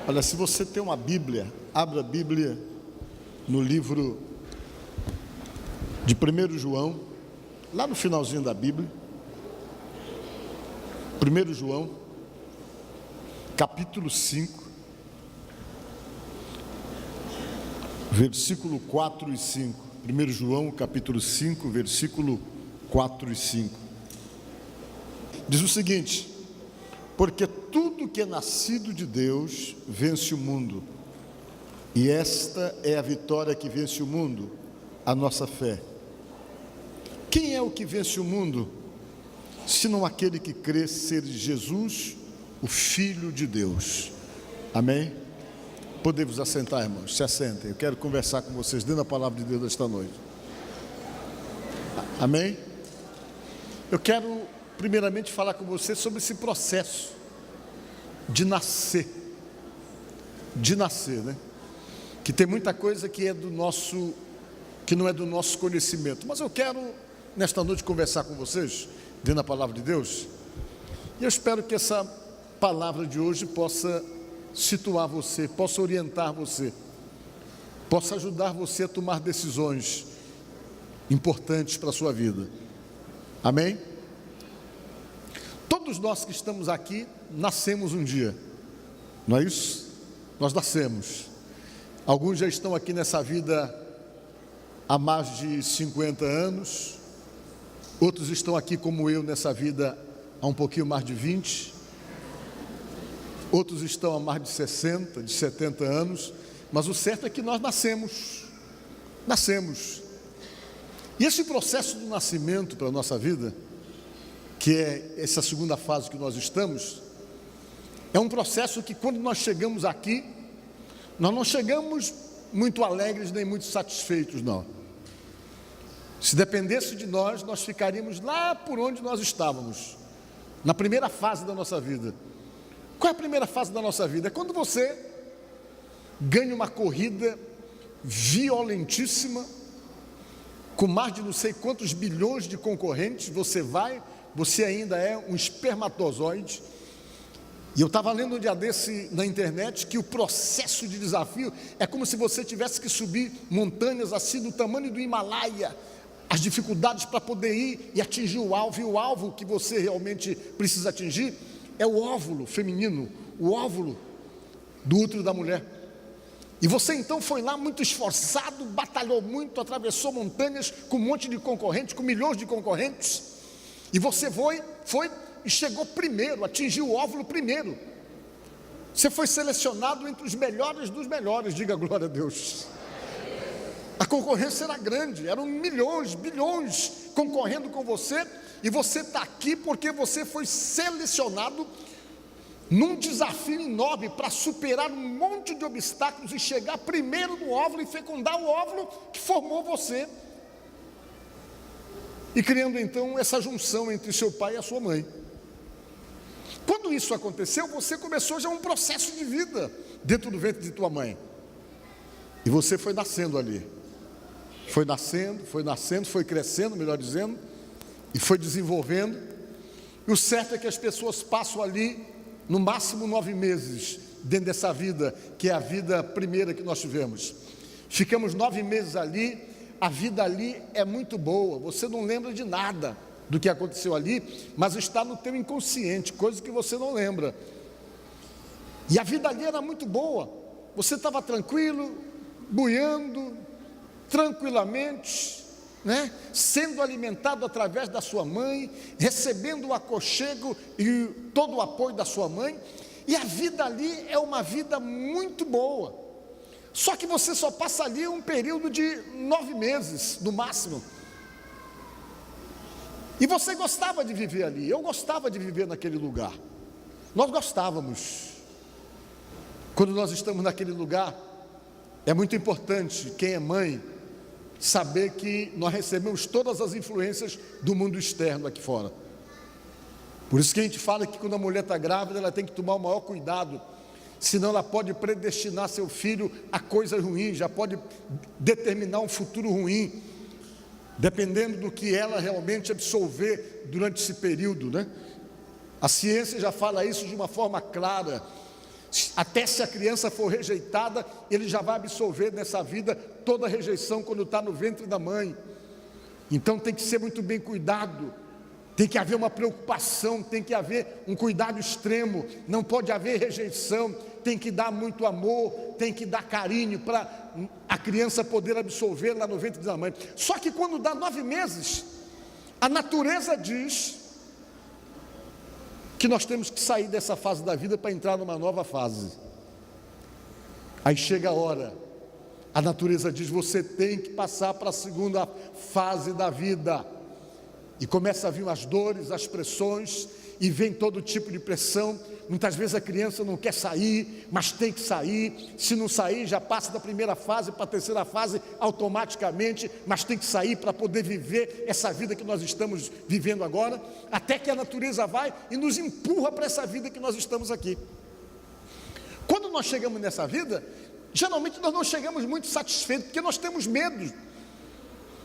Olha, se você tem uma Bíblia, abra a Bíblia no livro de 1 João, lá no finalzinho da Bíblia. 1 João, capítulo 5, versículo 4 e 5. 1 João, capítulo 5, versículo 4 e 5. Diz o seguinte: porque tudo que é nascido de Deus vence o mundo, e esta é a vitória que vence o mundo, a nossa fé. Quem é o que vence o mundo, senão aquele que crê ser Jesus, o Filho de Deus? Amém? Podemos assentar, irmãos? Se assentem, eu quero conversar com vocês dentro da palavra de Deus esta noite. Amém? Eu quero primeiramente falar com vocês sobre esse processo de nascer, né? Que tem muita coisa que não é do nosso conhecimento, mas eu quero nesta noite conversar com vocês dentro da palavra de Deus, e eu espero que essa palavra de hoje possa situar você, possa orientar você, possa ajudar você a tomar decisões importantes para a sua vida. Amém? Todos nós que estamos aqui nascemos um dia, não é isso? Nós nascemos. Alguns já estão aqui nessa vida há mais de 50 anos, outros estão aqui como eu nessa vida há um pouquinho mais de 20, outros estão há mais de 60, de 70 anos, mas o certo é que nós nascemos. E esse processo do nascimento para a nossa vida, que é essa segunda fase que nós estamos, é um processo que quando nós chegamos aqui, nós não chegamos muito alegres nem muito satisfeitos, não. Se dependesse de nós, nós ficaríamos lá por onde nós estávamos, na primeira fase da nossa vida. Qual é a primeira fase da nossa vida? É quando você ganha uma corrida violentíssima, com mais de não sei quantos bilhões de concorrentes, você ainda é um espermatozoide. E eu estava lendo um dia desse na internet que o processo de desafio é como se você tivesse que subir montanhas assim do tamanho do Himalaia, as dificuldades para poder ir e atingir o alvo, e o alvo que você realmente precisa atingir é o óvulo feminino, o óvulo do útero da mulher. E você então foi lá muito esforçado, batalhou muito, atravessou montanhas com um monte de concorrentes, com milhões de concorrentes, e você foi e chegou primeiro, atingiu o óvulo primeiro. Você foi selecionado entre os melhores dos melhores, diga glória a Deus. A concorrência era grande, eram milhões, bilhões concorrendo com você, e você está aqui porque você foi selecionado num desafio enorme para superar um monte de obstáculos e chegar primeiro no óvulo e fecundar o óvulo que formou você, e criando então essa junção entre seu pai e a sua mãe. Quando isso aconteceu, você começou já um processo de vida dentro do ventre de tua mãe, e você foi nascendo ali, foi nascendo, foi crescendo, melhor dizendo, e foi desenvolvendo. E o certo é que as pessoas passam ali no máximo 9 meses dentro dessa vida, que é a vida primeira que nós tivemos. Ficamos 9 meses ali, a vida ali é muito boa, você não lembra de nada do que aconteceu ali, mas está no teu inconsciente, coisa que você não lembra. E a vida ali era muito boa, você estava tranquilo, boiando, tranquilamente, né? Sendo alimentado através da sua mãe, recebendo o aconchego e todo o apoio da sua mãe, e a vida ali é uma vida muito boa. Só que você só passa ali um período de 9 meses, no máximo. E você gostava de viver ali, eu gostava de viver naquele lugar. Nós gostávamos. Quando nós estamos naquele lugar, é muito importante, quem é mãe, saber que nós recebemos todas as influências do mundo externo aqui fora. Por isso que a gente fala que quando a mulher está grávida, ela tem que tomar o maior cuidado, senão ela pode predestinar seu filho a coisas ruins, já pode determinar um futuro ruim, dependendo do que ela realmente absorver durante esse período, né? A ciência já fala isso de uma forma clara. Até se a criança for rejeitada, ele já vai absorver nessa vida toda a rejeição quando está no ventre da mãe. Então tem que ser muito bem cuidado, tem que haver uma preocupação, tem que haver um cuidado extremo, não pode haver rejeição, tem que dar muito amor, tem que dar carinho para a criança poder absorver lá no ventre da mãe. Só que quando dá 9 meses, a natureza diz que nós temos que sair dessa fase da vida para entrar numa nova fase. Aí chega a hora, a natureza diz: você tem que passar para a segunda fase da vida. E começa a vir as dores, as pressões, e vem todo tipo de pressão. Muitas vezes a criança não quer sair, mas tem que sair. Se não sair, já passa da primeira fase para a terceira fase automaticamente, mas tem que sair para poder viver essa vida que nós estamos vivendo agora, até que a natureza vai e nos empurra para essa vida que nós estamos aqui. Quando nós chegamos nessa vida, geralmente nós não chegamos muito satisfeitos, porque nós temos medo,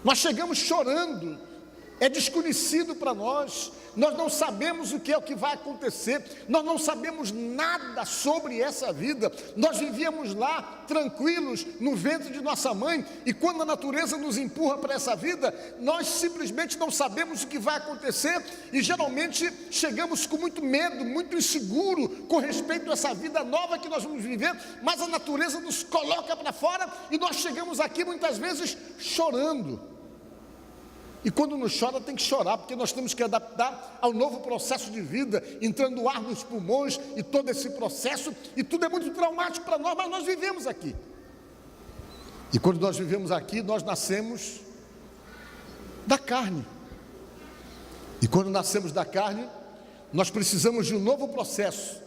nós chegamos chorando, é desconhecido para nós, nós não sabemos o que é o que vai acontecer, nós não sabemos nada sobre essa vida, nós vivíamos lá tranquilos no ventre de nossa mãe, e quando a natureza nos empurra para essa vida, nós simplesmente não sabemos o que vai acontecer, e geralmente chegamos com muito medo, muito inseguro com respeito a essa vida nova que nós vamos viver, mas a natureza nos coloca para fora, e nós chegamos aqui muitas vezes chorando. E quando nos chora, tem que chorar, porque nós temos que adaptar ao novo processo de vida, entrando ar nos pulmões e todo esse processo, e tudo é muito traumático para nós, mas nós vivemos aqui. E quando nós vivemos aqui, nós nascemos da carne. E quando nascemos da carne, nós precisamos de um novo processo,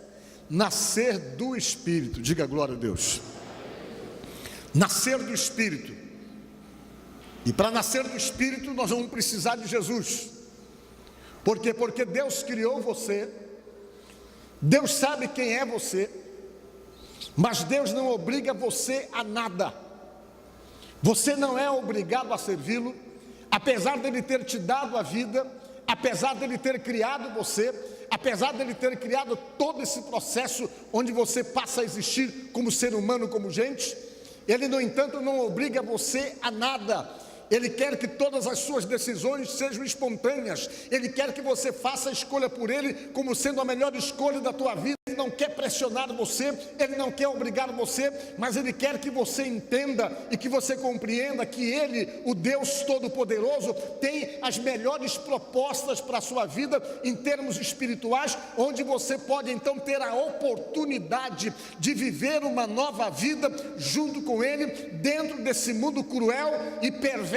nascer do Espírito. Diga glória a Deus. Nascer do Espírito. E para nascer do Espírito, nós vamos precisar de Jesus. Por quê? Porque Deus criou você, Deus sabe quem é você, mas Deus não obriga você a nada. Você não é obrigado a servi-lo, apesar dele ter te dado a vida, apesar dele ter criado você, apesar dele ter criado todo esse processo onde você passa a existir como ser humano, como gente. Ele, no entanto, não obriga você a nada. Ele quer que todas as suas decisões sejam espontâneas. Ele quer que você faça a escolha por Ele como sendo a melhor escolha da tua vida. Ele não quer pressionar você, Ele não quer obrigar você, mas Ele quer que você entenda e que você compreenda que Ele, o Deus Todo-Poderoso, tem as melhores propostas para a sua vida em termos espirituais, onde você pode então ter a oportunidade de viver uma nova vida junto com Ele, dentro desse mundo cruel e perverso,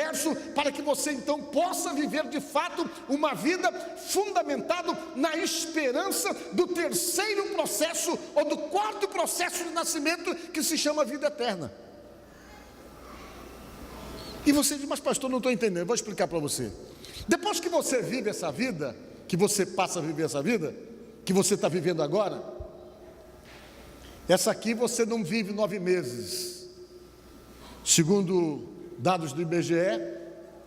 para que você então possa viver de fato uma vida fundamentada na esperança do terceiro processo ou do quarto processo de nascimento, que se chama vida eterna. E você diz: mas pastor, não estou entendendo. Vou explicar para você. Depois que você vive essa vida, que você passa a viver essa vida que você está vivendo agora, essa aqui você não vive 9 meses. Segundo dados do IBGE,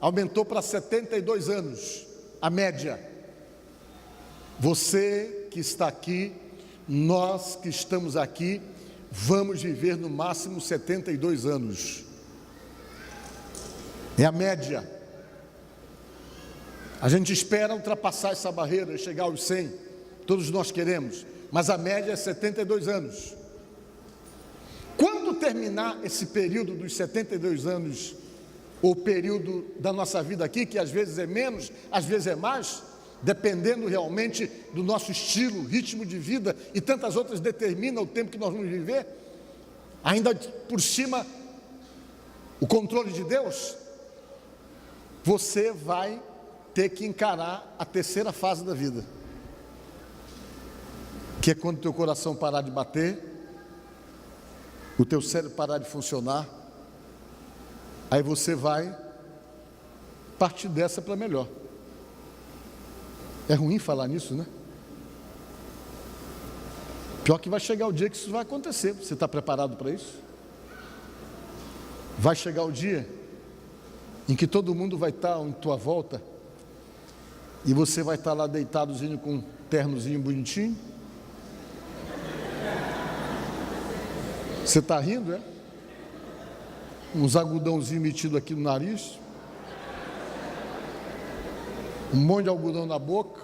aumentou para 72 anos, a média. Você que está aqui, nós que estamos aqui, vamos viver no máximo 72 anos. É a média. A gente espera ultrapassar essa barreira, chegar aos 100, todos nós queremos, mas a média é 72 anos. Quando terminar esse período dos 72 anos, o período da nossa vida aqui, que às vezes é menos, às vezes é mais, dependendo realmente do nosso estilo, ritmo de vida e tantas outras, determina o tempo que nós vamos viver, ainda por cima, o controle de Deus, você vai ter que encarar a terceira fase da vida, que é quando o teu coração parar de bater, o teu cérebro parar de funcionar, aí você vai partir dessa para melhor. É ruim falar nisso, né? Pior que vai chegar o dia que isso vai acontecer. Você está preparado para isso? Vai chegar o dia em que todo mundo vai estar em tua volta e você vai estar lá deitadozinho com um ternozinho bonitinho, Você está rindo, é? Uns algodãozinhos metidos aqui no nariz. Um monte de algodão na boca.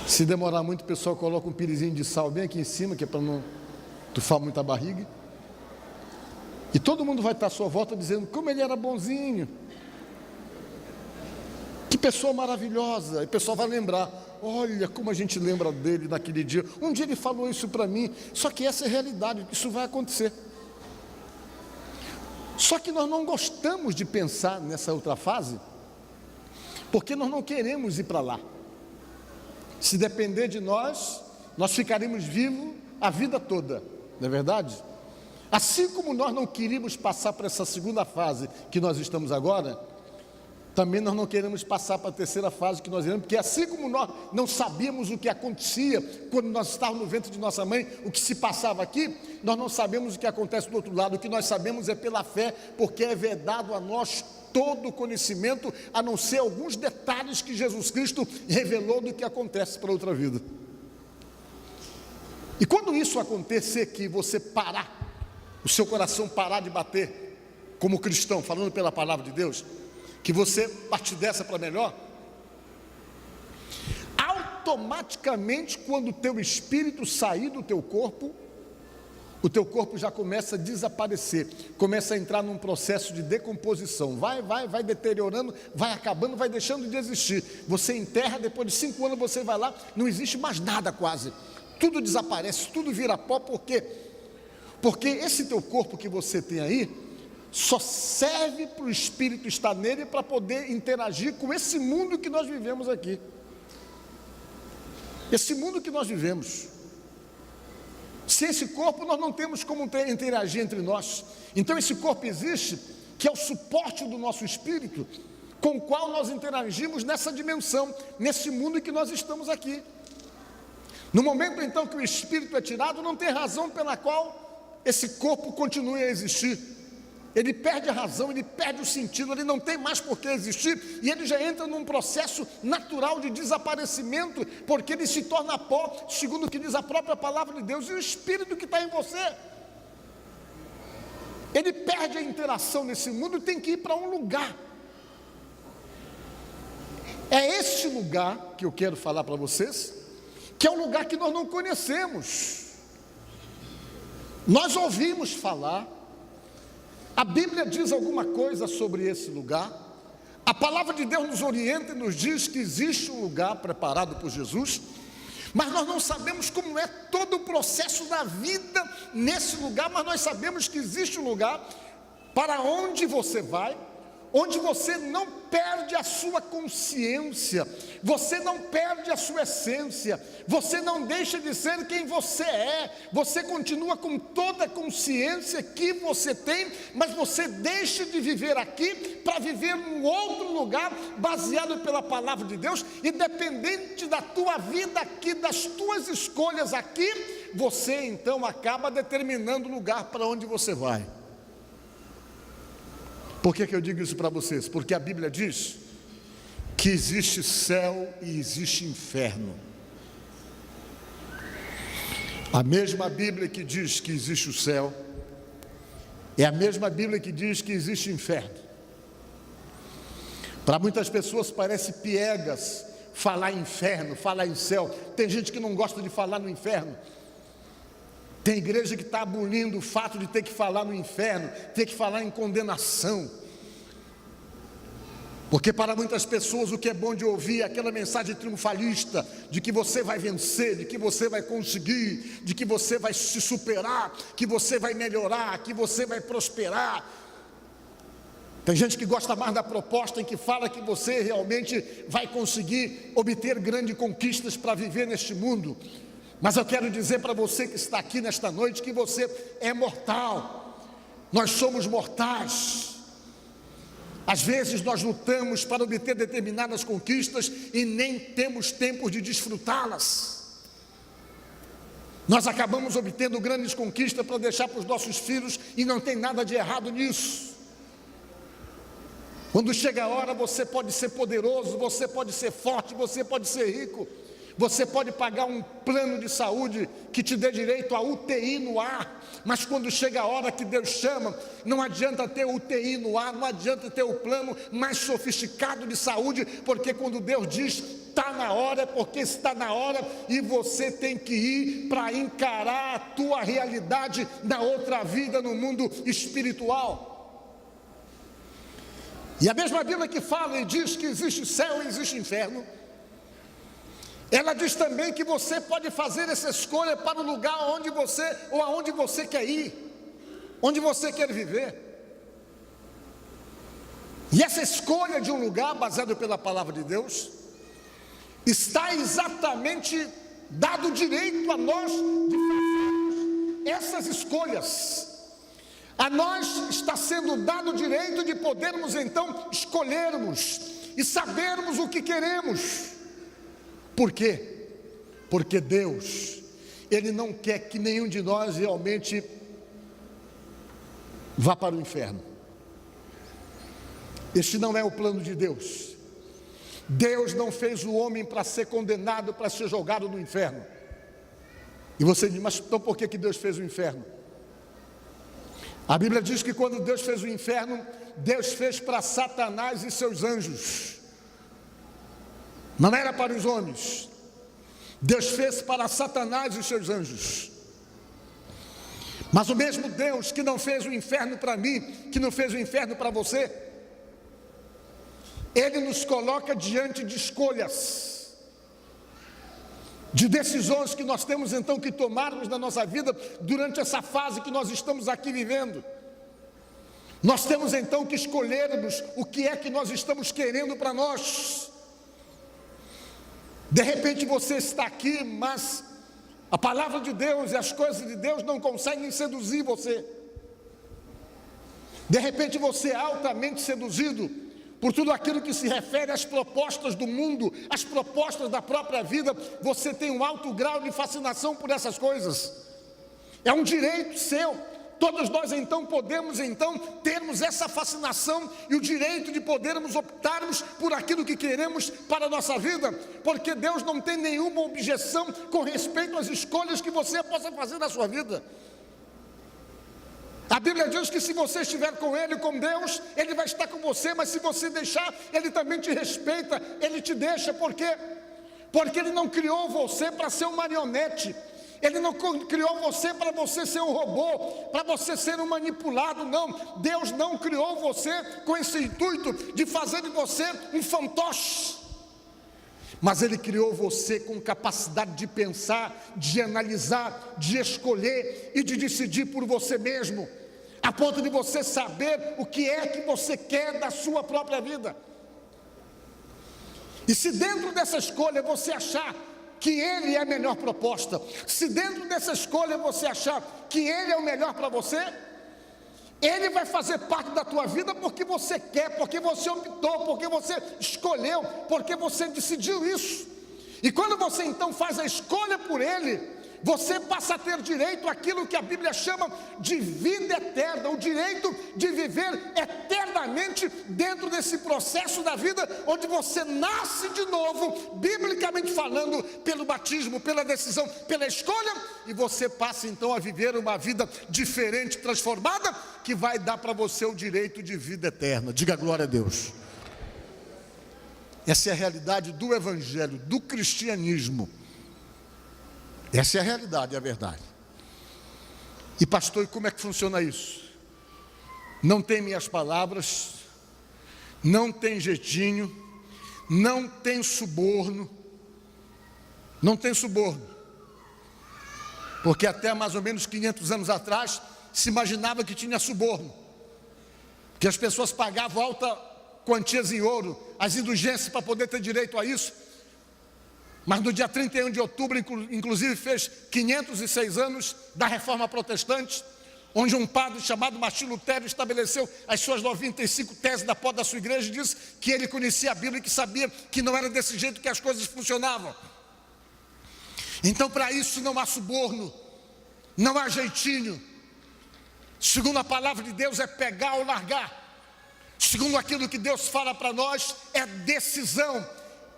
Se demorar muito, o pessoal coloca um pirizinho de sal bem aqui em cima, que é para não tufar muito a barriga. E todo mundo vai estar à sua volta dizendo como ele era bonzinho. Que pessoa maravilhosa. E o pessoal vai lembrar, olha como a gente lembra dele naquele dia. Um dia ele falou isso para mim. Só que essa é a realidade, isso vai acontecer. Só que nós não gostamos de pensar nessa outra fase, porque nós não queremos ir para lá. Se depender de nós, nós ficaremos vivos a vida toda, não é verdade? Assim como nós não queríamos passar para essa segunda fase que nós estamos agora, também nós não queremos passar para a terceira fase que nós iremos, porque assim como nós não sabíamos o que acontecia quando nós estávamos no ventre de nossa mãe, o que se passava aqui, nós não sabemos o que acontece do outro lado. O que nós sabemos é pela fé, porque é vedado a nós todo o conhecimento, a não ser alguns detalhes que Jesus Cristo revelou do que acontece para outra vida. E quando isso acontecer, que você parar, o seu coração parar de bater como cristão, falando pela palavra de Deus, que você partir dessa para melhor, automaticamente quando o teu espírito sair do teu corpo, o teu corpo já começa a desaparecer, começa a entrar num processo de decomposição, vai deteriorando, vai acabando, vai deixando de existir. Você enterra, depois de 5 anos você vai lá, não existe mais nada quase, tudo desaparece, tudo vira pó. Por quê? Porque esse teu corpo que você tem aí, só serve para o Espírito estar nele para poder interagir com esse mundo que nós vivemos aqui. Esse mundo que nós vivemos. Sem esse corpo nós não temos como interagir entre nós. Então esse corpo existe, que é o suporte do nosso espírito, com o qual nós interagimos nessa dimensão, nesse mundo em que nós estamos aqui. No momento então que o espírito é tirado, não tem razão pela qual esse corpo continue a existir. Ele perde a razão, ele perde o sentido, ele não tem mais por que existir, e ele já entra num processo natural de desaparecimento, porque ele se torna pó, segundo o que diz a própria palavra de Deus. E o Espírito que está em você, ele perde a interação nesse mundo e tem que ir para um lugar. É esse lugar que eu quero falar para vocês, que é um lugar que nós não conhecemos. Nós ouvimos falar, a Bíblia diz alguma coisa sobre esse lugar, a palavra de Deus nos orienta e nos diz que existe um lugar preparado por Jesus, mas nós não sabemos como é todo o processo da vida nesse lugar, mas nós sabemos que existe um lugar para onde você vai, onde você não perde a sua consciência, você não perde a sua essência, você não deixa de ser quem você é, você continua com toda a consciência que você tem, mas você deixa de viver aqui para viver num outro lugar, baseado pela palavra de Deus, e dependente da tua vida aqui, das tuas escolhas aqui, você então acaba determinando o lugar para onde você vai. Por que eu digo isso para vocês? Porque a Bíblia diz que existe céu e existe inferno. A mesma Bíblia que diz que existe o céu é a mesma Bíblia que diz que existe o inferno. Para muitas pessoas parece piegas falar em inferno, falar em céu. Tem gente que não gosta de falar no inferno. Tem igreja que está abolindo o fato de ter que falar no inferno, ter que falar em condenação. Porque para muitas pessoas o que é bom de ouvir é aquela mensagem triunfalista, de que você vai vencer, de que você vai conseguir, de que você vai se superar, que você vai melhorar, que você vai prosperar. Tem gente que gosta mais da proposta em que fala que você realmente vai conseguir obter grandes conquistas para viver neste mundo. Mas eu quero dizer para você que está aqui nesta noite que você é mortal. Nós somos mortais. Às vezes nós lutamos para obter determinadas conquistas e nem temos tempo de desfrutá-las. Nós acabamos obtendo grandes conquistas para deixar para os nossos filhos e não tem nada de errado nisso. Quando chega a hora, você pode ser poderoso, você pode ser forte, você pode ser rico. Você pode pagar um plano de saúde que te dê direito a UTI no ar, mas quando chega a hora que Deus chama, não adianta ter UTI no ar, não adianta ter o plano mais sofisticado de saúde, porque quando Deus diz está na hora, é porque está na hora, e você tem que ir para encarar a tua realidade na outra vida, no mundo espiritual. E a mesma Bíblia que fala e diz que existe céu e existe inferno, ela diz também que você pode fazer essa escolha para o lugar onde você, ou aonde você quer ir, onde você quer viver. E essa escolha de um lugar, baseado pela palavra de Deus, está exatamente dado direito a nós de fazermos essas escolhas. A nós está sendo dado o direito de podermos então escolhermos e sabermos o que queremos. Por quê? Porque Deus, Ele não quer que nenhum de nós realmente vá para o inferno. Este não é o plano de Deus. Deus não fez o homem para ser condenado, para ser jogado no inferno. E você diz, mas então por que Deus fez o inferno? A Bíblia diz que quando Deus fez o inferno, Deus fez para Satanás e seus anjos. Não era para os homens. Deus fez para Satanás e seus anjos. Mas o mesmo Deus que não fez o inferno para mim, que não fez o inferno para você, Ele nos coloca diante de escolhas, de decisões que nós temos então que tomarmos na nossa vida durante essa fase que nós estamos aqui vivendo. Nós temos então que escolhermos o que é que nós estamos querendo para nós. De repente você está aqui, mas a palavra de Deus e as coisas de Deus não conseguem seduzir você. De repente você é altamente seduzido por tudo aquilo que se refere às propostas do mundo, às propostas da própria vida. Você tem um alto grau de fascinação por essas coisas. É um direito seu. Todos nós então podemos termos essa fascinação e o direito de podermos optarmos por aquilo que queremos para a nossa vida, porque Deus não tem nenhuma objeção com respeito às escolhas que você possa fazer na sua vida. A Bíblia diz que se você estiver com Ele, com Deus, Ele vai estar com você, mas se você deixar, Ele também te respeita, Ele te deixa. Por quê? Porque Ele não criou você para ser um marionete. Ele não criou você para você ser um robô, para você ser um manipulado, não. Deus não criou você com esse intuito de fazer de você um fantoche. Mas Ele criou você com capacidade de pensar, de analisar, de escolher e de decidir por você mesmo, a ponto de você saber o que é que você quer da sua própria vida. E se dentro dessa escolha você achar que Ele é a melhor proposta, se dentro dessa escolha você achar que Ele é o melhor para você, Ele vai fazer parte da tua vida porque você quer, porque você optou, porque você escolheu, porque você decidiu isso. E quando você então faz a escolha por Ele, você passa a ter direito àquilo que a Bíblia chama de vida eterna, o direito de viver eternamente dentro desse processo da vida, onde você nasce de novo, biblicamente falando, pelo batismo, pela decisão, pela escolha, e você passa então a viver uma vida diferente, transformada, que vai dar para você o direito de vida eterna. Diga glória a Deus. Essa é a realidade do Evangelho, do cristianismo. Essa é a realidade, é a verdade. E pastor, e como é que funciona isso? Não tem minhas palavras, não tem jeitinho, não tem suborno, não tem suborno. Porque até mais ou menos 500 anos atrás se imaginava que tinha suborno, que as pessoas pagavam alta quantias em ouro, as indulgências para poder ter direito a isso. Mas no dia 31 de outubro, inclusive, fez 506 anos da Reforma Protestante, onde um padre chamado Martinho Lutero estabeleceu as suas 95 teses da porta da sua igreja e disse que ele conhecia a Bíblia e que sabia que não era desse jeito que as coisas funcionavam. Então, para isso não há suborno, não há jeitinho. Segundo a palavra de Deus, é pegar ou largar. Segundo aquilo que Deus fala para nós, é decisão,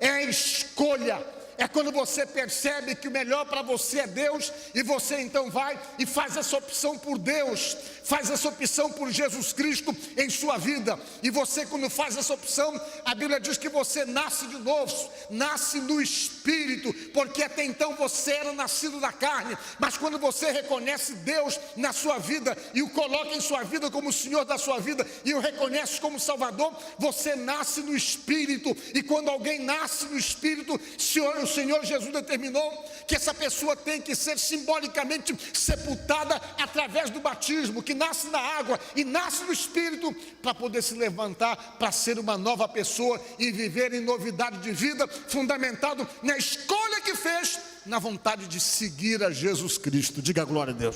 é escolha. é quando você percebe que o melhor para você é Deus, e você então vai e faz essa opção por Deus, faz essa opção por Jesus Cristo em sua vida. E você, quando faz essa opção, a Bíblia diz que você nasce de novo, nasce no Espírito, porque até então você era nascido da carne, mas quando você reconhece Deus na sua vida e o coloca em sua vida como o Senhor da sua vida e o reconhece como Salvador, você nasce no Espírito. E quando alguém nasce no Espírito, o Senhor Jesus determinou que essa pessoa tem que ser simbolicamente sepultada através do batismo, que nasce na água e nasce no Espírito, para poder se levantar, para ser uma nova pessoa e viver em novidade de vida, fundamentado na escolha que fez, na vontade de seguir a Jesus Cristo. Diga glória a Deus.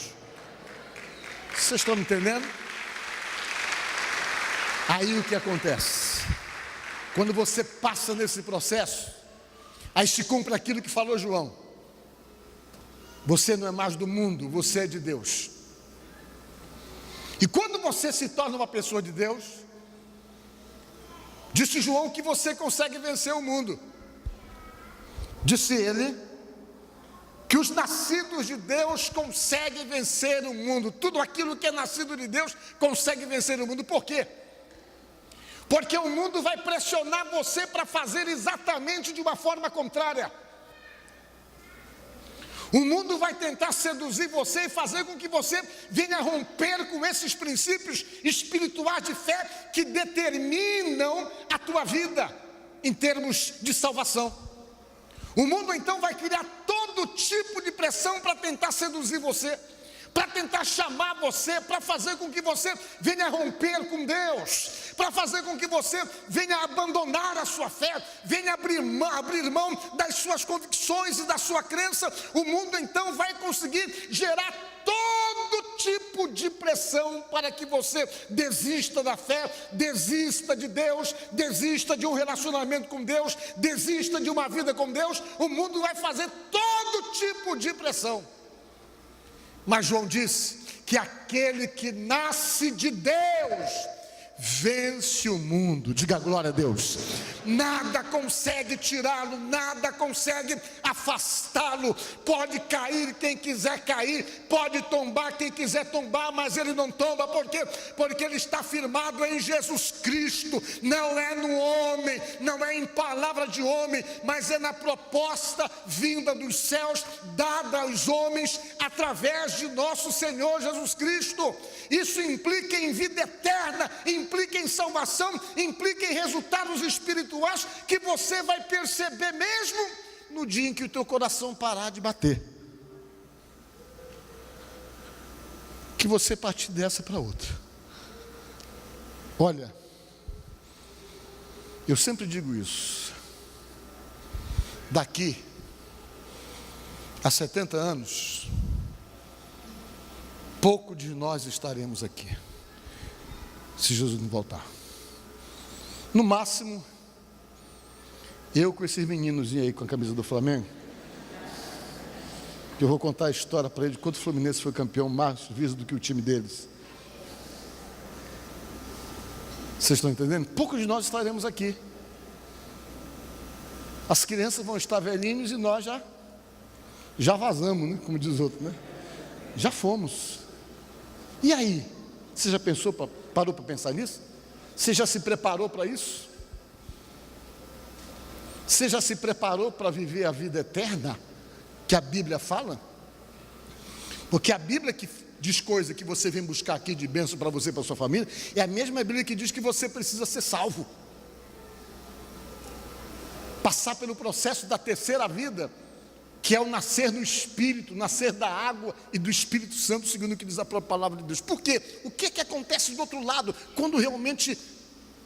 Vocês estão me entendendo? Aí o que acontece? Quando você passa nesse processo, aí se cumpre aquilo que falou João: você não é mais do mundo, você é de Deus. E quando você se torna uma pessoa de Deus, disse João que você consegue vencer o mundo. Disse ele que os nascidos de Deus conseguem vencer o mundo. Tudo aquilo que é nascido de Deus consegue vencer o mundo. Por quê? Porque o mundo vai pressionar você para fazer exatamente de uma forma contrária. O mundo vai tentar seduzir você e fazer com que você venha romper com esses princípios espirituais de fé que determinam a tua vida em termos de salvação. O mundo então vai criar todo tipo de pressão para tentar seduzir você, para tentar chamar você, para fazer com que você venha romper com Deus, para fazer com que você venha abandonar a sua fé, venha abrir mão das suas convicções e da sua crença. O mundo então vai conseguir gerar todo tipo de pressão para que você desista da fé, desista de Deus, desista de um relacionamento com Deus, desista de uma vida com Deus. O mundo vai fazer todo tipo de pressão. Mas João disse que aquele que nasce de Deus vence o mundo. Diga glória a Deus. Nada consegue tirá-lo, nada consegue afastá-lo. Pode cair quem quiser cair, pode tombar quem quiser tombar, mas ele não tomba. Por quê? Porque ele está firmado em Jesus Cristo. Não é no homem, não é em palavra de homem, mas é na proposta vinda dos céus, dada aos homens através de nosso Senhor Jesus Cristo. Isso implica em vida eterna, implica em salvação, implica em resultados espirituais que você vai perceber mesmo no dia em que o teu coração parar de bater, que você partir dessa para outra. Olha, eu sempre digo isso: daqui a 70 anos, pouco de nós estaremos aqui, se Jesus não voltar. No máximo, eu com esses meninos aí com a camisa do Flamengo, que eu vou contar a história para eles, quando o Fluminense foi campeão mais vezes do que o time deles. Vocês estão entendendo? Poucos de nós estaremos aqui. As crianças vão estar velhinhos e nós já vazamos, né? Como diz o outro, né? Já fomos. E aí? Você já parou para pensar nisso? Você já se preparou para isso? Você já se preparou para viver a vida eterna que a Bíblia fala? Porque a Bíblia que diz coisa que você vem buscar aqui de bênção para você e para sua família, é a mesma Bíblia que diz que você precisa ser salvo, passar pelo processo da terceira vida, que é o nascer no Espírito, nascer da água e do Espírito Santo, segundo o que diz a própria palavra de Deus. Por quê? O que acontece do outro lado, quando realmente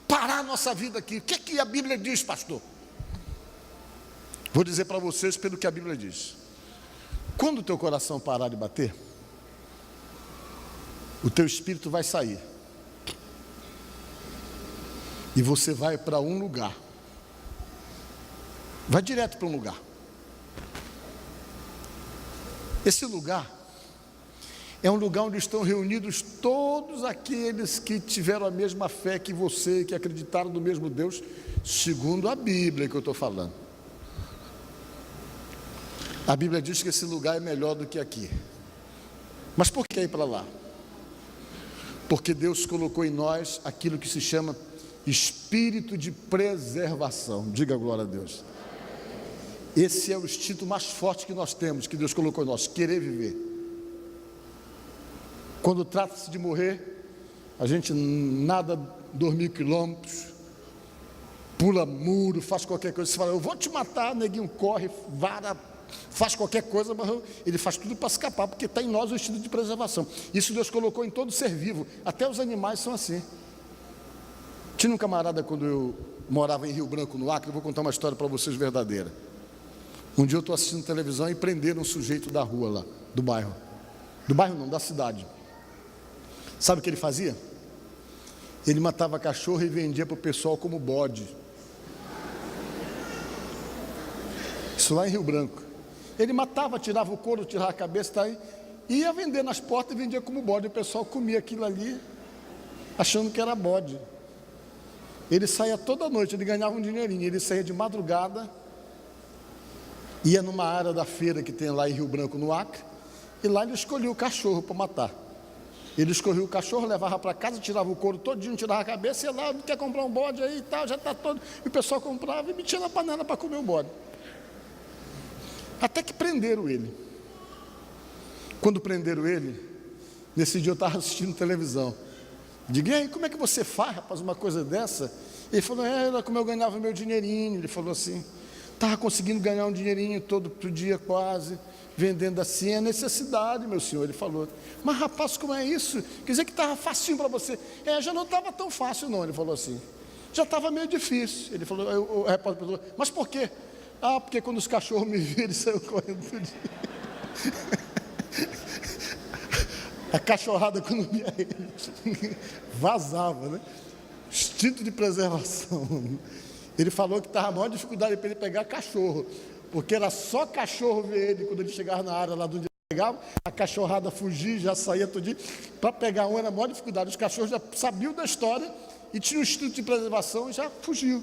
parar a nossa vida aqui? O que a Bíblia diz, pastor? Vou dizer para vocês pelo que a Bíblia diz. Quando o teu coração parar de bater, o teu espírito vai sair, e você vai para um lugar, vai direto para um lugar. Esse lugar é um lugar onde estão reunidos todos aqueles que tiveram a mesma fé que você, que acreditaram no mesmo Deus, segundo a Bíblia que eu estou falando. A Bíblia diz que esse lugar é melhor do que aqui. Mas por que ir para lá? Porque Deus colocou em nós aquilo que se chama espírito de preservação. Diga glória a Deus. Esse é o instinto mais forte que nós temos, que Deus colocou em nós, querer viver. Quando trata-se de morrer, a gente nada 2.000 quilômetros, pula muro, faz qualquer coisa. Você fala, eu vou te matar, neguinho corre, vara, faz qualquer coisa, mas ele faz tudo para escapar, porque está em nós o instinto de preservação. Isso Deus colocou em todo ser vivo, até os animais são assim. Tinha um camarada, quando eu morava em Rio Branco, no Acre, eu vou contar uma história para vocês verdadeira. Um dia eu estou assistindo televisão e prenderam um sujeito da rua lá, do bairro não, da cidade. Sabe o que ele fazia? Ele matava cachorro e vendia para o pessoal como bode. Isso lá em Rio Branco. Ele matava, tirava o couro, tirava a cabeça, tá aí, ia vender nas portas e vendia como bode. O pessoal comia aquilo ali, achando que era bode. Ele saía toda noite, ele ganhava um dinheirinho. Ele saía de madrugada, ia numa área da feira que tem lá em Rio Branco, no Acre, e lá ele escolhia o cachorro para matar. Ele escorria o cachorro, levava para casa, tirava o couro todinho, tirava a cabeça, ia lá, quer comprar um bode aí e tal, já está todo. E o pessoal comprava e metia na panela para comer o bode. Até que prenderam ele. Quando prenderam ele, nesse dia eu estava assistindo televisão. Digo, e aí, como é que você faz, rapaz, uma coisa dessa? Ele falou, era como eu ganhava meu dinheirinho. Ele falou assim, estava conseguindo ganhar um dinheirinho todo dia quase, vendendo assim, é necessidade, meu senhor. Ele falou, mas rapaz, como é isso? Quer dizer que estava facinho para você. Já não estava tão fácil não, ele falou assim. Já estava meio difícil. Ele falou, o repórter falou, mas por quê? Porque quando os cachorros me viram, ele saiu correndo todo dia. A cachorrada, quando via ele, vazava, né? Instinto de preservação. Ele falou que estava a maior dificuldade para ele pegar cachorro, porque era só cachorro ver ele, quando ele chegava na área lá do dia que pegava, a cachorrada fugia, já saía tudinho, para pegar um era a maior dificuldade. Os cachorros já sabiam da história e tinham o instinto de preservação e já fugiu.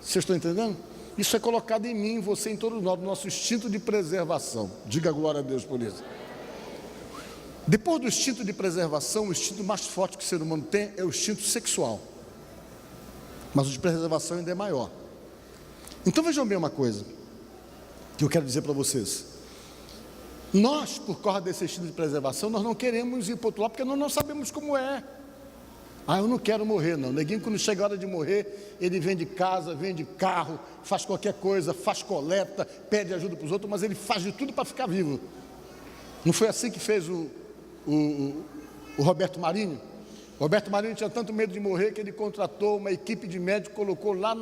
Vocês estão entendendo? Isso é colocado em mim, em você, em todos nós, nosso instinto de preservação. Diga glória a Deus por isso. Depois do instinto de preservação, o instinto mais forte que o ser humano tem é o instinto sexual. Mas o de preservação ainda é maior. Então vejam bem uma coisa que eu quero dizer para vocês. Nós, por causa desse instinto de preservação, nós não queremos ir para o outro lado, porque nós não sabemos como é. Eu não quero morrer não. Neguinho, quando chega a hora de morrer, ele vende casa, vende carro, faz qualquer coisa, faz coleta, pede ajuda para os outros, mas ele faz de tudo para ficar vivo. Não foi assim que fez o Roberto Marinho? O Roberto Marinho tinha tanto medo de morrer que ele contratou uma equipe de médicos, colocou lá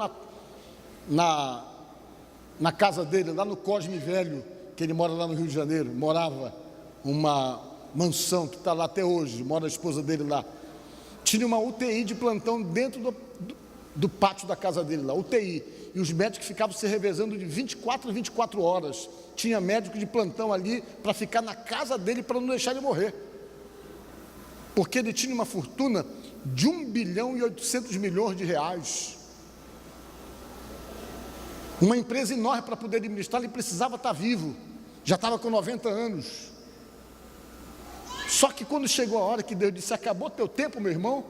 na casa dele, lá no Cosme Velho, que ele mora lá no Rio de Janeiro, morava uma mansão que está lá até hoje, mora a esposa dele lá. Tinha uma UTI de plantão dentro do pátio da casa dele lá, UTI. E os médicos ficavam se revezando de 24 a 24 horas. Tinha médico de plantão ali para ficar na casa dele para não deixar ele morrer. Porque ele tinha uma fortuna de 1,8 bilhão. Uma empresa enorme para poder administrar, ele precisava estar vivo. Já estava com 90 anos. Só que quando chegou a hora que Deus disse, acabou teu tempo, meu irmão,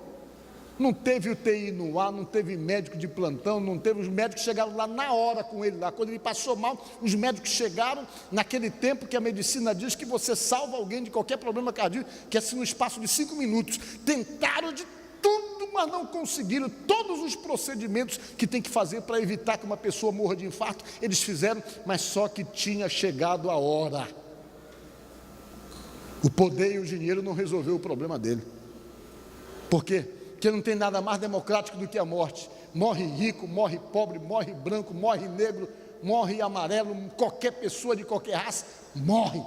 não teve UTI no ar, não teve médico de plantão, não teve, os médicos chegaram lá na hora com ele, lá, quando ele passou mal, os médicos chegaram naquele tempo que a medicina diz que você salva alguém de qualquer problema cardíaco, que é assim no espaço de 5 minutos, tentaram de tudo, mas não conseguiram, todos os procedimentos que tem que fazer para evitar que uma pessoa morra de infarto, eles fizeram, mas só que tinha chegado a hora. O poder e o dinheiro não resolveu o problema dele. Por quê? Porque não tem nada mais democrático do que a morte. Morre rico, morre pobre, morre branco, morre negro, morre amarelo, qualquer pessoa de qualquer raça, morre.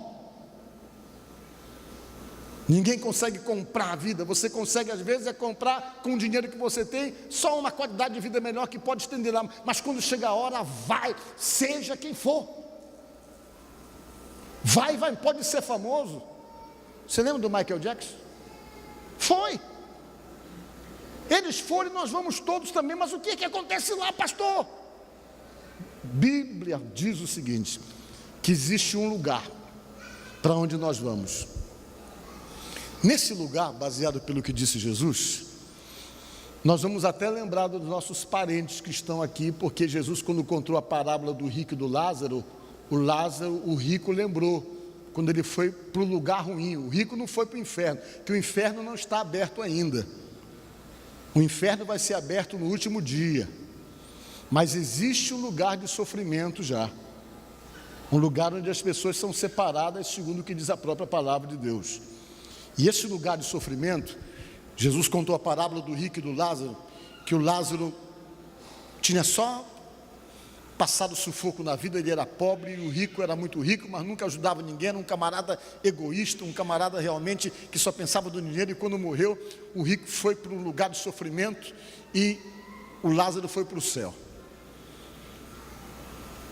Ninguém consegue comprar a vida. Você consegue às vezes comprar com o dinheiro que você tem, só uma qualidade de vida melhor que pode estender lá. Mas quando chega a hora, vai, seja quem for. Vai, pode ser famoso. Você lembra do Michael Jackson? Foi. Eles foram e nós vamos todos também, mas o que acontece lá, pastor? Bíblia diz o seguinte, que existe um lugar para onde nós vamos. Nesse lugar, baseado pelo que disse Jesus, nós vamos até lembrar dos nossos parentes que estão aqui, porque Jesus, quando contou a parábola do rico e do Lázaro, o rico lembrou, quando ele foi para o lugar ruim. O rico não foi para o inferno, que o inferno não está aberto ainda. O inferno vai ser aberto no último dia. Mas existe um lugar de sofrimento já. Um lugar onde as pessoas são separadas, segundo o que diz a própria palavra de Deus. E esse lugar de sofrimento, Jesus contou a parábola do rico e do Lázaro, que o Lázaro tinha só passado sufoco na vida, ele era pobre, e o rico era muito rico, mas nunca ajudava ninguém, era um camarada egoísta, um camarada realmente que só pensava no dinheiro, e quando morreu, o rico foi para um lugar de sofrimento, e o Lázaro foi para o céu.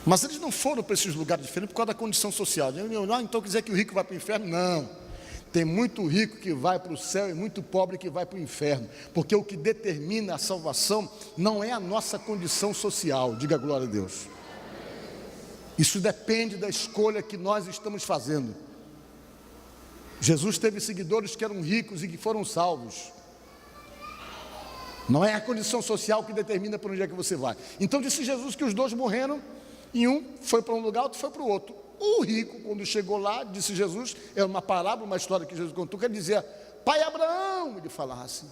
Mas eles não foram para esses lugares diferentes por causa da condição social. Então quer dizer que o rico vai para o inferno? Não. Tem muito rico que vai para o céu e muito pobre que vai para o inferno, porque o que determina a salvação não é a nossa condição social, diga glória a Deus. Isso depende da escolha que nós estamos fazendo. Jesus teve seguidores que eram ricos e que foram salvos. Não é a condição social que determina para onde é que você vai. Então disse Jesus que os dois morreram, e um foi para um lugar, outro foi para o outro. O rico, quando chegou lá, disse Jesus, é uma parábola, uma história que Jesus contou, que ele dizia: pai Abraão, ele falava assim,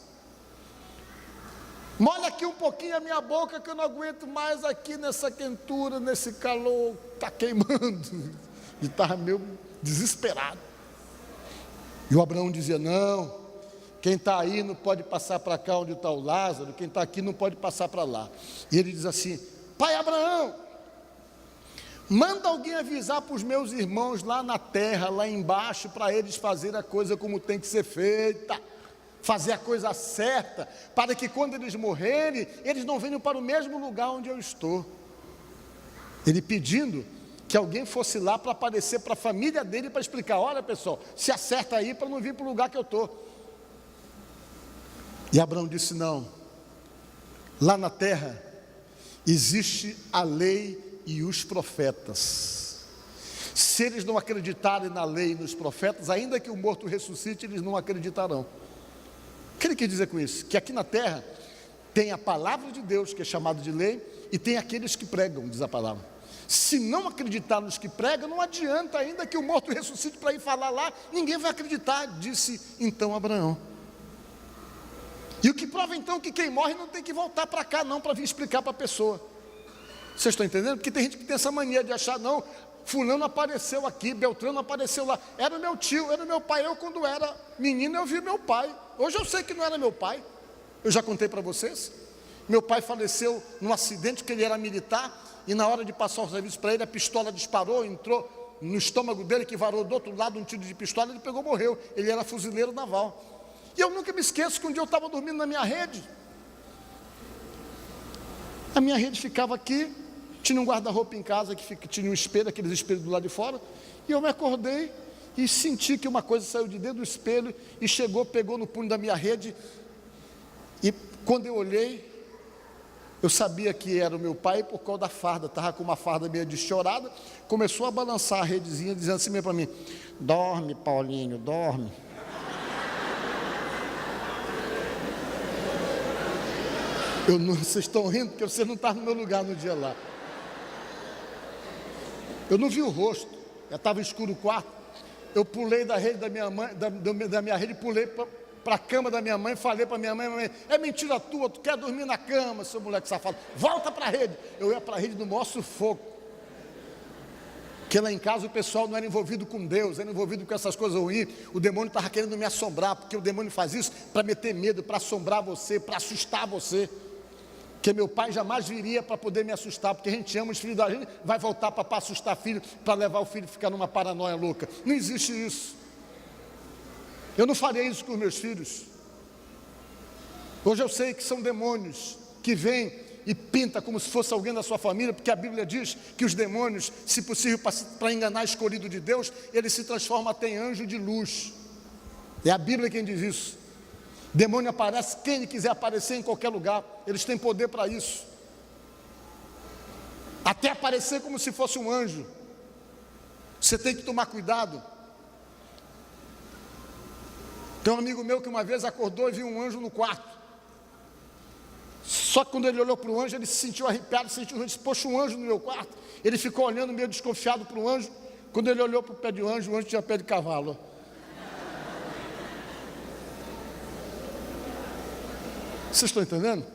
molha aqui um pouquinho a minha boca, que eu não aguento mais aqui nessa quentura, nesse calor, está queimando. E estava meio desesperado. E o Abraão dizia: não, quem está aí não pode passar para cá onde está o Lázaro, quem está aqui não pode passar para lá. E ele diz assim: pai Abraão, manda alguém avisar para os meus irmãos lá na terra, lá embaixo, para eles fazerem a coisa como tem que ser feita, fazer a coisa certa, para que quando eles morrerem, eles não venham para o mesmo lugar onde eu estou. Ele pedindo que alguém fosse lá para aparecer para a família dele, para explicar: olha pessoal, se acerta aí para não vir para o lugar que eu estou. E Abraão disse: não, lá na terra existe a lei e os profetas. Se eles não acreditarem na lei e nos profetas, ainda que o morto ressuscite, eles não acreditarão. O que ele quer dizer com isso? Que aqui na terra tem a palavra de Deus, que é chamada de lei, e tem aqueles que pregam, diz a palavra. Se não acreditar nos que pregam, não adianta, ainda que o morto ressuscite para ir falar lá, ninguém vai acreditar, disse então Abraão. E o que prova então que quem morre não tem que voltar para cá não, para vir explicar para a pessoa. Vocês estão entendendo? Porque tem gente que tem essa mania de achar: não, fulano apareceu aqui, Beltrano apareceu lá, era o meu tio, era o meu pai. Eu quando era menino eu vi meu pai, hoje eu sei que não era meu pai. Eu já contei para vocês, meu pai faleceu num acidente, que ele era militar, e na hora de passar o serviço para ele, a pistola disparou, entrou no estômago dele, que varou do outro lado um tiro de pistola, ele pegou, morreu. Ele era fuzileiro naval. E eu nunca me esqueço que um dia eu estava dormindo na minha rede, a minha rede ficava aqui, tinha um guarda-roupa em casa, que tinha um espelho, aqueles espelhos do lado de fora, e eu me acordei e senti que uma coisa saiu de dentro do espelho e chegou, pegou no punho da minha rede, e quando eu olhei, eu sabia que era o meu pai por causa da farda, estava com uma farda meio deschorada, começou a balançar a redezinha, dizendo assim mesmo para mim: dorme Paulinho, dorme. Vocês estão rindo porque você não está no meu lugar no dia lá. Eu não vi o rosto, já estava escuro o quarto. Eu pulei da rede da minha mãe, da minha rede, pulei para a cama da minha mãe, falei para minha mãe: é mentira tua, tu quer dormir na cama, seu moleque safado, volta para a rede. Eu ia para a rede no maior sufoco, porque lá em casa o pessoal não era envolvido com Deus, era envolvido com essas coisas ruins. O demônio estava querendo me assombrar, porque o demônio faz isso para meter medo, para assombrar você, para assustar você. Porque meu pai jamais viria para poder me assustar, porque a gente ama os filhos da gente, vai voltar para assustar filho, para levar o filho a ficar numa paranoia louca. Não existe isso. Eu não faria isso com os meus filhos. Hoje eu sei que são demônios que vêm e pintam como se fosse alguém da sua família, porque a Bíblia diz que os demônios, se possível para enganar escolhido de Deus, eles se transformam até em anjo de luz. É a Bíblia quem diz isso. Demônio aparece quem ele quiser aparecer em qualquer lugar, eles têm poder para isso, até aparecer como se fosse um anjo. Você tem que tomar cuidado. Tem um amigo meu que uma vez acordou e viu um anjo no quarto. Só que quando ele olhou para o anjo, ele se sentiu arrepiado, disse, poxa, um anjo no meu quarto. Ele ficou olhando meio desconfiado para o anjo. Quando ele olhou para o pé de anjo, o anjo tinha pé de cavalo. Vocês estão entendendo?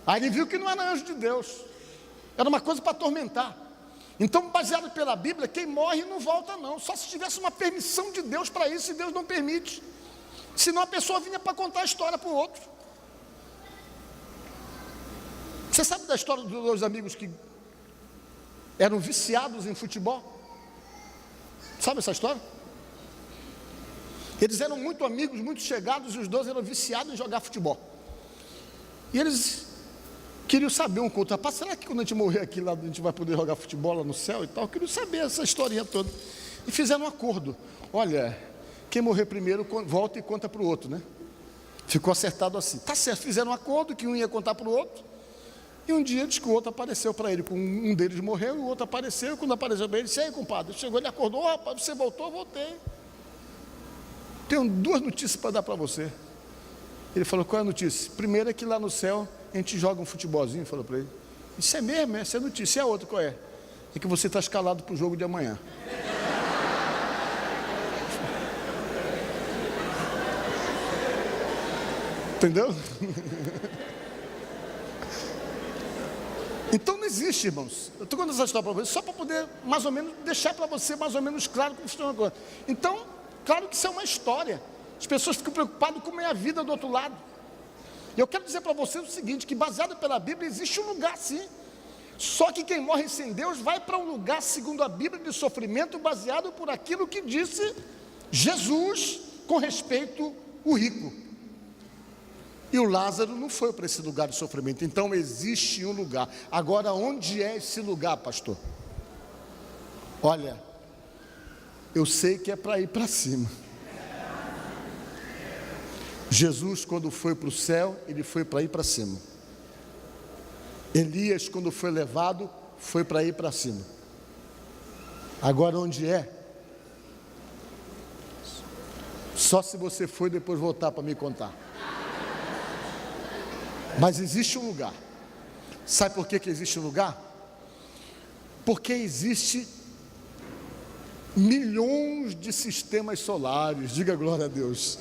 Aí ele viu que não era anjo de Deus, era uma coisa para atormentar. Então, baseado pela Bíblia, quem morre não volta não, só se tivesse uma permissão de Deus para isso, e Deus não permite. Senão a pessoa vinha para contar a história para o outro. Você sabe da história dos dois amigos que eram viciados em futebol? Sabe essa história? Eles eram muito amigos, muito chegados, e os dois eram viciados em jogar futebol. E eles queriam saber um com o outro, rapaz, será que quando a gente morrer aqui, lá, a gente vai poder jogar futebol lá no céu e tal? Eu queria saber essa historinha toda. E fizeram um acordo. Olha, quem morrer primeiro, volta e conta para o outro, né? Ficou acertado assim. Tá certo, fizeram um acordo que um ia contar para o outro. E um dia diz que o outro apareceu para ele, um deles morreu, e o outro apareceu, e quando apareceu para ele, disse, e aí, compadre, chegou, ele acordou, rapaz, você voltou, voltei. Tenho duas notícias para dar para você. Ele falou, qual é a notícia? Primeiro é que lá no céu, a gente joga um futebolzinho, falou para ele. Isso é mesmo, essa é a notícia. E a outra qual é? É que você está escalado para o jogo de amanhã. Entendeu? Então não existe, irmãos. Eu estou contando essa história para vocês só para poder mais ou menos deixar para você mais ou menos claro como funciona a coisa. Então, claro que isso é uma história. As pessoas ficam preocupadas com como é a vida do outro lado. E eu quero dizer para vocês o seguinte, que baseado pela Bíblia existe um lugar sim. Só que quem morre sem Deus vai para um lugar, segundo a Bíblia, de sofrimento, baseado por aquilo que disse Jesus com respeito ao rico. E o Lázaro não foi para esse lugar de sofrimento. Então existe um lugar. Agora, onde é esse lugar, pastor? Olha, eu sei que é para ir para cima. Jesus, quando foi para o céu, ele foi para ir para cima. Elias, quando foi levado, foi para ir para cima. Agora, onde é? Só se você for depois voltar para me contar. Mas existe um lugar. Sabe por que existe um lugar? Porque existe milhões de sistemas solares, diga glória a Deus.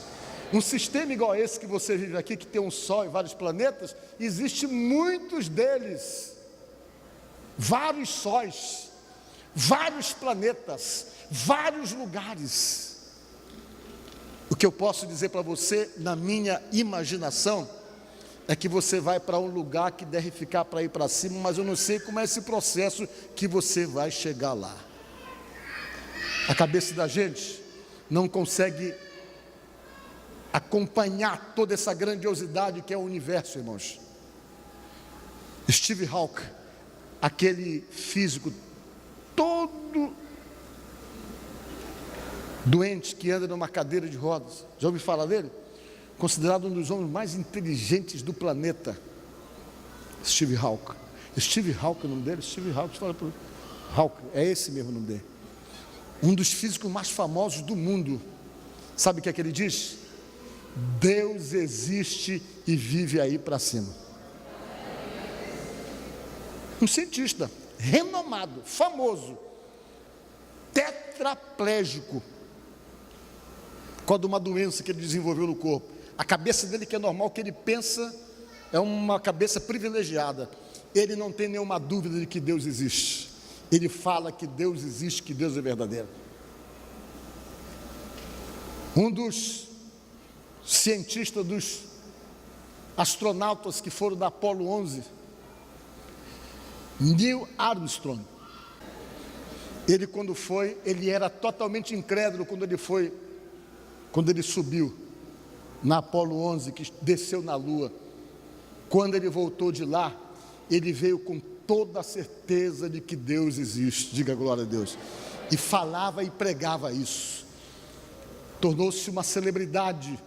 Um sistema igual a esse que você vive aqui, que tem um Sol e vários planetas, existe muitos deles, vários sóis, vários planetas, vários lugares. O que eu posso dizer para você, na minha imaginação, é que você vai para um lugar que deve ficar para ir para cima, mas eu não sei como é esse processo que você vai chegar lá. A cabeça da gente não consegue acompanhar toda essa grandiosidade que é o universo, irmãos. Steve Hawking, aquele físico todo doente que anda numa cadeira de rodas, já ouviu falar dele? Considerado um dos homens mais inteligentes do planeta. Steve Hawking. Steve Hawking, o nome dele? Steve Hawking, fala para Hawking, é esse mesmo o nome dele. Um dos físicos mais famosos do mundo. Sabe o que é que ele diz? Deus existe e vive aí para cima. Um cientista renomado, famoso, tetraplégico, por causa de uma doença que ele desenvolveu no corpo. A cabeça dele, que é normal, que ele pensa, é uma cabeça privilegiada. Ele não tem nenhuma dúvida de que Deus existe. Ele fala que Deus existe, que Deus é verdadeiro. Um dos cientistas, dos astronautas que foram da Apollo 11, Neil Armstrong, ele quando foi, ele era totalmente incrédulo quando ele subiu na Apollo 11, que desceu na Lua. Quando ele voltou de lá, ele veio com toda a certeza de que Deus existe, diga glória a Deus, e falava e pregava isso. Tornou-se uma celebridade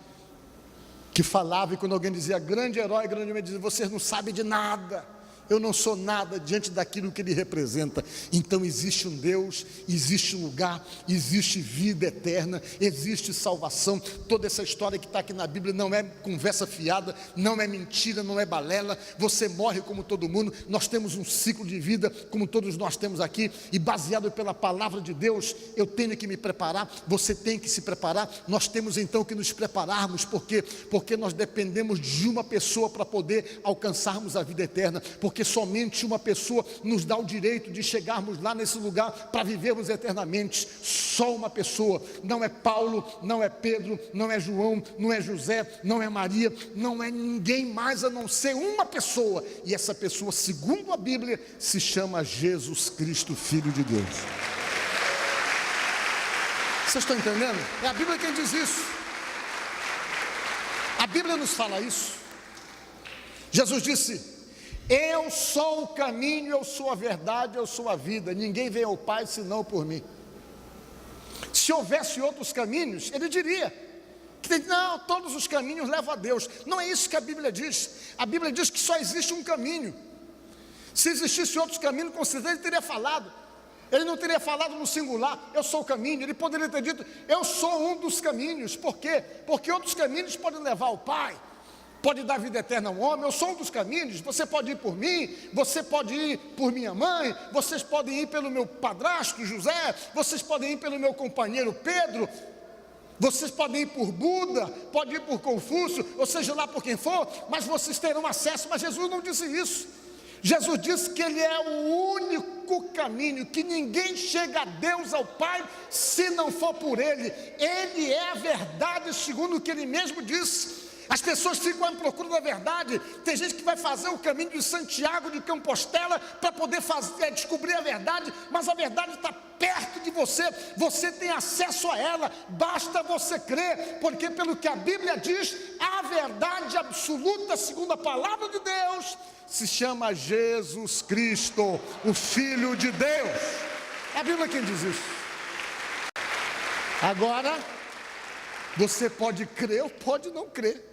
que falava, e quando alguém dizia grande herói, grande homem, dizia, vocês não sabem de nada. eu não sou nada diante daquilo que Ele representa. Então existe um Deus, existe um lugar, existe vida eterna, existe salvação. Toda essa história que está aqui na Bíblia não é conversa fiada, não é mentira, não é balela. Você morre como todo mundo, nós temos um ciclo de vida como todos nós temos aqui, e baseado pela palavra de Deus, eu tenho que me preparar, você tem que se preparar. Nós temos então que nos prepararmos, porque nós dependemos de uma pessoa para poder alcançarmos a vida eterna, porque somente uma pessoa nos dá o direito de chegarmos lá nesse lugar para vivermos eternamente. Só uma pessoa. Não é Paulo, não é Pedro, não é João, não é José, não é Maria, não é ninguém mais a não ser uma pessoa, e essa pessoa, segundo a Bíblia, se chama Jesus Cristo, Filho de Deus. Vocês estão entendendo? É a Bíblia quem diz isso. A Bíblia nos fala isso. Jesus disse: eu sou o caminho, eu sou a verdade, eu sou a vida, ninguém vem ao Pai senão por mim. Se houvesse outros caminhos, ele diria que não, todos os caminhos levam a Deus. Não é isso que a Bíblia diz. A Bíblia diz que só existe um caminho. Se existisse outros caminhos, com certeza ele teria falado. Ele não teria falado no singular, eu sou o caminho. Ele poderia ter dito, eu sou um dos caminhos. Por quê? Porque outros caminhos podem levar ao Pai, pode dar vida eterna ao homem. Eu sou um dos caminhos. Você pode ir por mim, você pode ir por minha mãe, vocês podem ir pelo meu padrasto José, vocês podem ir pelo meu companheiro Pedro, vocês podem ir por Buda, pode ir por Confúcio, ou seja lá por quem for, mas vocês terão acesso. Mas Jesus não disse isso. Jesus disse que Ele é o único caminho, que ninguém chega a Deus, ao Pai, se não for por Ele. Ele é a verdade, segundo o que Ele mesmo disse. As pessoas ficam à procura da verdade. Tem gente que vai fazer o caminho de Santiago de Compostela para poder descobrir a verdade, mas a verdade está perto de você, você tem acesso a ela, basta você crer, porque pelo que a Bíblia diz, a verdade absoluta, segundo a palavra de Deus, se chama Jesus Cristo, o Filho de Deus. É a Bíblia quem diz isso. Agora, você pode crer ou pode não crer.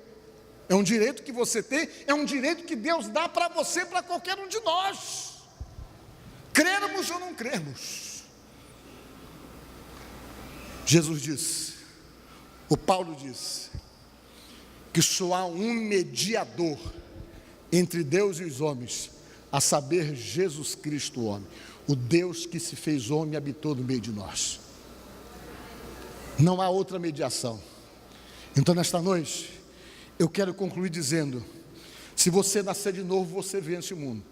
É um direito que você tem, é um direito que Deus dá para você, para qualquer um de nós, crermos ou não crermos. Jesus disse, o Paulo disse, que só há um mediador entre Deus e os homens, a saber, Jesus Cristo, o homem. O Deus que se fez homem e habitou no meio de nós. Não há outra mediação. Então, nesta noite, eu quero concluir dizendo, se você nascer de novo, você vence o mundo.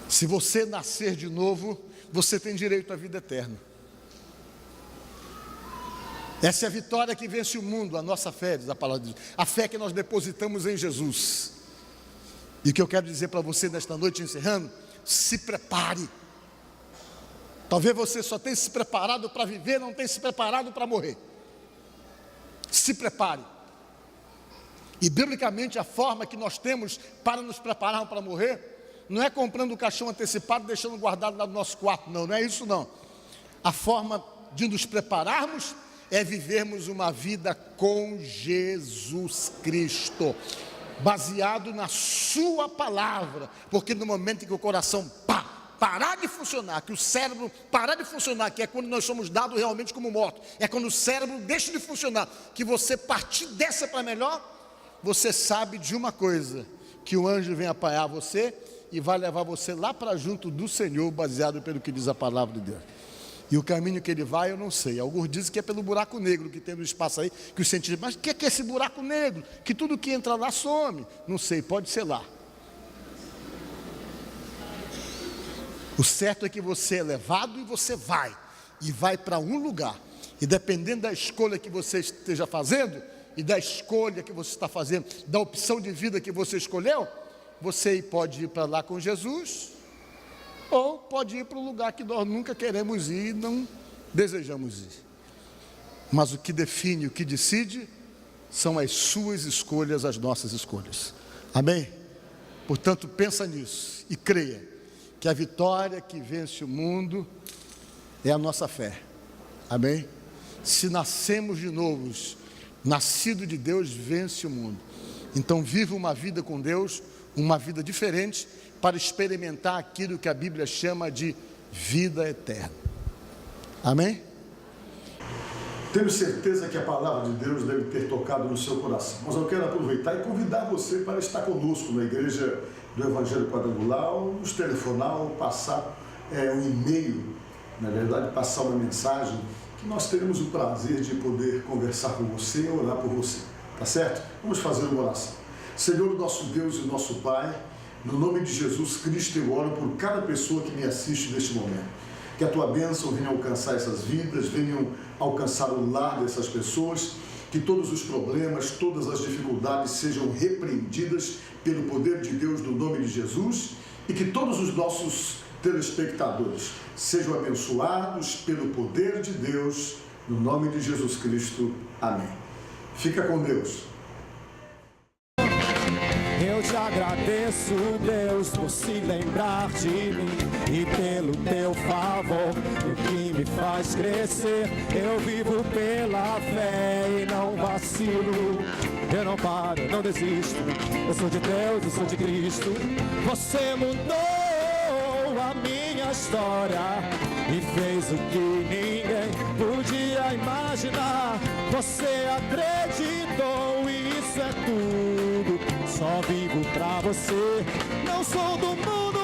Se você nascer de novo, você tem direito à vida eterna. Essa é a vitória que vence o mundo, a nossa fé, diz a palavra de Deus. A fé que nós depositamos em Jesus. E o que eu quero dizer para você nesta noite, encerrando, se prepare. Talvez você só tenha se preparado para viver, não tenha se preparado para morrer. Se prepare. E biblicamente a forma que nós temos para nos preparar para morrer, não é comprando o caixão antecipado e deixando guardado lá no nosso quarto, não é isso não. A forma de nos prepararmos é vivermos uma vida com Jesus Cristo, baseado na sua palavra, porque no momento em que o coração parar de funcionar, que o cérebro parar de funcionar, que é quando nós somos dados realmente como mortos, é quando o cérebro deixa de funcionar, que você partir dessa para melhor, você sabe de uma coisa, que o anjo vem apanhar você e vai levar você lá para junto do Senhor, baseado pelo que diz a palavra de Deus. E o caminho que ele vai, eu não sei. Alguns dizem que é pelo buraco negro que tem no espaço aí, que os cientistas, mas o que é esse buraco negro? Que tudo que entra lá some. Não sei, pode ser lá. O certo é que você é levado e você vai. E vai para um lugar. E dependendo da escolha que você esteja fazendo, e da escolha que você está fazendo, da opção de vida que você escolheu, você pode ir para lá com Jesus, ou pode ir para um lugar que nós nunca queremos ir e não desejamos ir. Mas o que define, o que decide, são as suas escolhas, as nossas escolhas. Amém? Portanto, pensa nisso e creia que a vitória que vence o mundo é a nossa fé. Amém? Se nascemos de novo, nascido de Deus vence o mundo. Então viva uma vida com Deus, uma vida diferente, para experimentar aquilo que a Bíblia chama de vida eterna. Amém? Tenho certeza que a palavra de Deus deve ter tocado no seu coração. Mas eu quero aproveitar e convidar você para estar conosco na Igreja do Evangelho Quadrangular, ou nos telefonar, ou passar um e-mail, na verdade, passar uma mensagem, que nós teremos o prazer de poder conversar com você e orar por você. Tá certo? Vamos fazer uma oração. Senhor, nosso Deus e nosso Pai, no nome de Jesus Cristo, eu oro por cada pessoa que me assiste neste momento. Que a tua bênção venha alcançar essas vidas, venham alcançar o lar dessas pessoas, que todos os problemas, todas as dificuldades sejam repreendidas pelo poder de Deus no nome de Jesus, e que todos os nossos telespectadores sejam abençoados pelo poder de Deus, no nome de Jesus Cristo. Amém. Fica com Deus. Eu te agradeço, Deus, por se lembrar de mim e pelo teu favor, o que me faz crescer. Eu vivo pela fé e não vacilo. Eu não paro, não desisto. Eu sou de Deus, eu sou de Cristo. Você mudou a minha história e fez o que ninguém podia imaginar. Você acreditou e isso é tudo. Só vivo pra você, não sou do mundo.